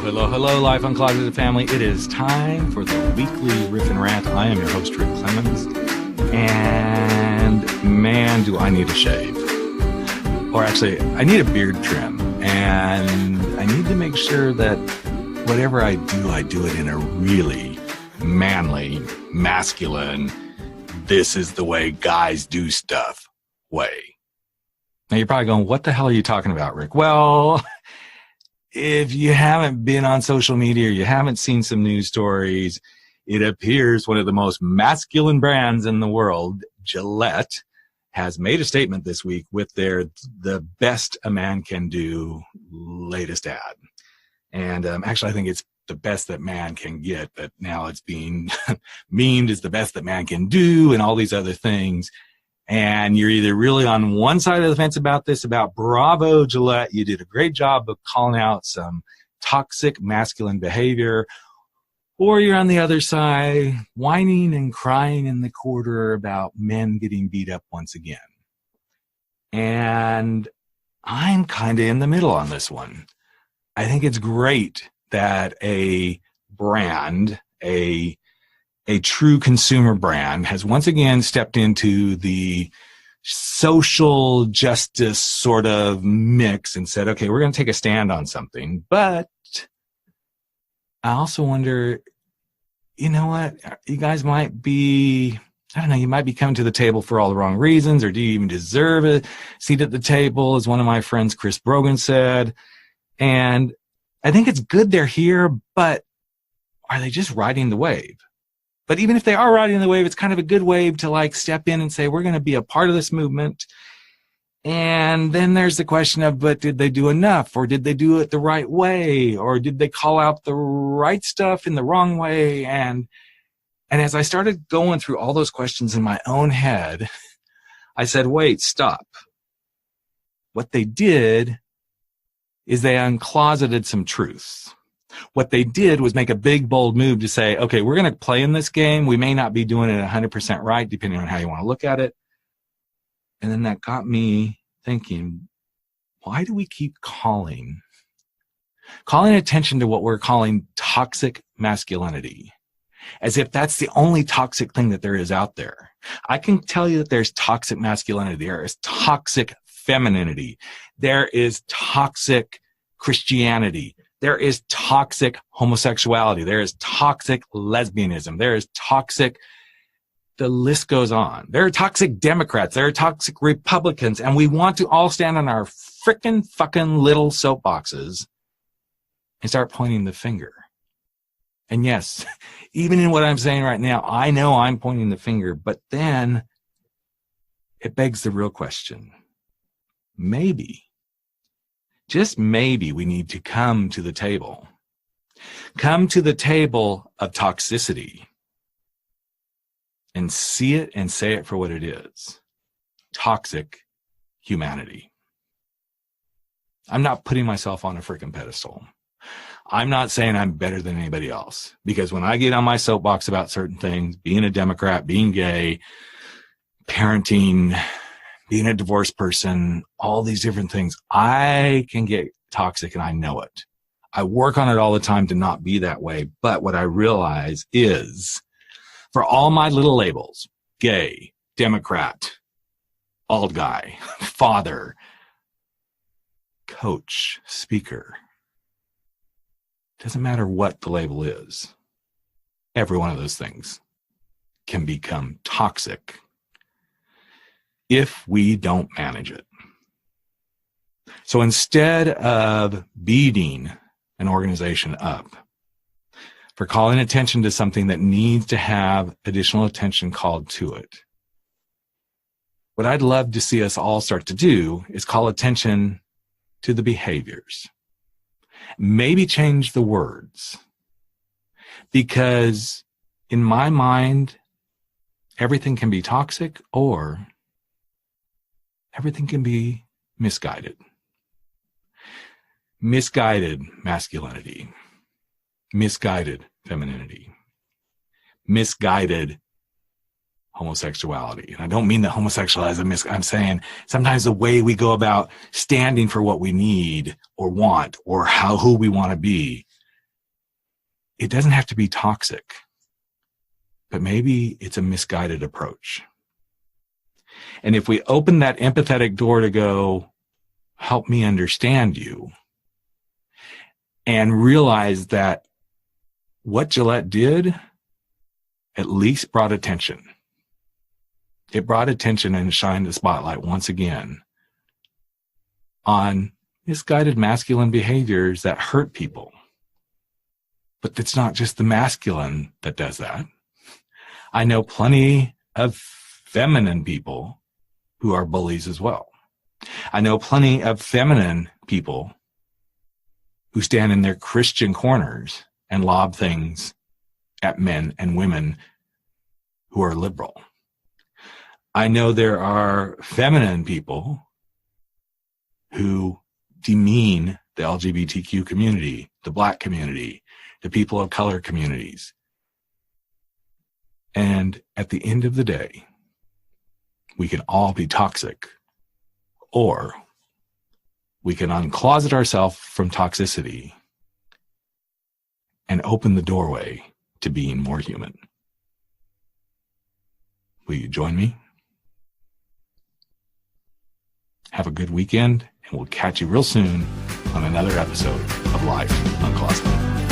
Hello, Life Uncloseted family. It is time for the weekly Riff and Rant. I am your host, Rick Clemens. And man, do I need a shave. Or actually, I need a beard trim. And I need to make sure that whatever I do it in a really manly, masculine, this is the way guys do stuff way. Now you're probably going, what the hell are you talking about, Rick? Well, if you haven't been on social media or you haven't seen some news stories, it appears one of the most masculine brands in the world, Gillette, has made a statement this week with their The Best a Man Can Do latest ad. And actually, I think it's the best that man can get, but now it's being memed as the best that man can do and all these other things. And you're either really on one side of the fence about this, about bravo, Gillette, you did a great job of calling out some toxic masculine behavior, or you're on the other side, whining and crying in the corner about men getting beat up once again. And I'm kind of in the middle on this one. I think it's great that a brand, a true consumer brand, has once again stepped into the social justice sort of mix and said, okay, we're going to take a stand on something. But I also wonder, you know what? You guys might be, I don't know, you might be coming to the table for all the wrong reasons, or do you even deserve a seat at the table, as one of my friends, Chris Brogan, said. And I think it's good they're here, but are they just riding the wave? But even if they are riding the wave, it's kind of a good wave to like step in and say, we're going to be a part of this movement. And then there's the question of, but did they do enough? Or did they do it the right way? Or did they call out the right stuff in the wrong way? And as I started going through all those questions in my own head, I said, wait, stop. What they did is they uncloseted some truths. What they did was make a big, bold move to say, okay, we're going to play in this game. We may not be doing it 100% right, depending on how you want to look at it. And then that got me thinking, why do we keep calling attention to what we're calling toxic masculinity, as if that's the only toxic thing that there is out there? I can tell you that there's toxic masculinity. There is toxic femininity. There is toxic Christianity. There is toxic homosexuality. There is toxic lesbianism. There is toxic, the list goes on. There are toxic Democrats. There are toxic Republicans. And we want to all stand on our frickin' fucking little soapboxes and start pointing the finger. And yes, even in what I'm saying right now, I know I'm pointing the finger, but then it begs the real question. Maybe, just maybe, we need to come to the table of toxicity and see it and say it for what it is. Toxic humanity. I'm not putting myself on a freaking pedestal. I'm not saying I'm better than anybody else, because when I get on my soapbox about certain things, being a Democrat, being gay, parenting, being a divorced person, all these different things, I can get toxic and I know it. I work on it all the time to not be that way. But what I realize is, for all my little labels, gay, Democrat, alt guy, father, coach, speaker, doesn't matter what the label is. Every one of those things can become toxic if we don't manage it. So instead of beating an organization up for calling attention to something that needs to have additional attention called to it, what I'd love to see us all start to do is call attention to the behaviors. Maybe change the words. Because in my mind, everything can be toxic or everything can be misguided. Misguided masculinity. Misguided femininity. Misguided homosexuality. And I don't mean that homosexual as I'm saying sometimes the way we go about standing for what we need or want or who we want to be it doesn't have to be toxic, but maybe it's a misguided approach. And if we open that empathetic door to go, help me understand you, and realize that what Gillette did at least brought attention. It brought attention and shined the spotlight once again on misguided masculine behaviors that hurt people. But it's not just the masculine that does that. I know plenty of feminine people who are bullies as well. I know plenty of feminine people who stand in their Christian corners and lob things at men and women who are liberal. I know there are feminine people who demean the LGBTQ community, the Black community, the people of color communities. And at the end of the day, we can all be toxic, or we can uncloset ourselves from toxicity and open the doorway to being more human. Will you join me? Have a good weekend, and we'll catch you real soon on another episode of Life Uncloseted.